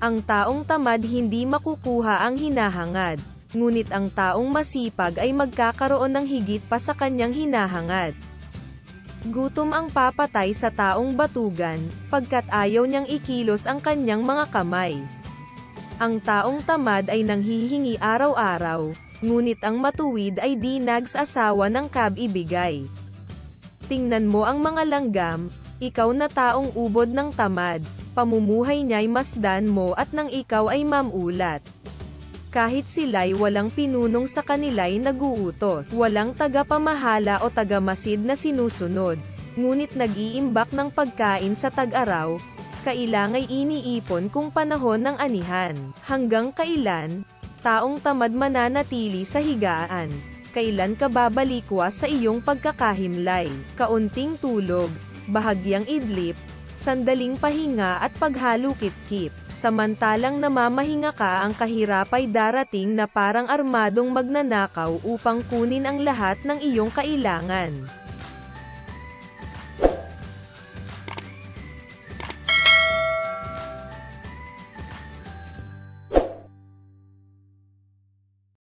Ang taong tamad hindi makukuha ang hinahangad, ngunit ang taong masipag ay magkakaroon ng higit pa sa kanyang hinahangad. Gutom ang papatay sa taong batugan, pagkat ayaw niyang ikilos ang kanyang mga kamay. Ang taong tamad ay nanghihingi araw-araw, ngunit ang matuwid ay di nagsasawa ng kabibigay. Tingnan mo ang mga langgam, ikaw na taong ubod ng tamad, pamumuhay niya'y masdan mo at nang ikaw ay mamulat. Kahit sila'y walang pinunong sa kanila'y naguutos, walang tagapamahala o tagamasid na sinusunod, ngunit nag-iimbak ng pagkain sa tag-araw, kailangay iniipon kung panahon ng anihan. Hanggang kailan, taong tamad mananatili sa higaan? Kailan ka babalikwas sa iyong pagkakahimlay? Kaunting tulog, bahagyang idlip, sandaling pahinga at paghalukit-kip. Samantalang namamahinga ka, ang kahirap ay darating na parang armadong magnanakaw upang kunin ang lahat ng iyong kailangan.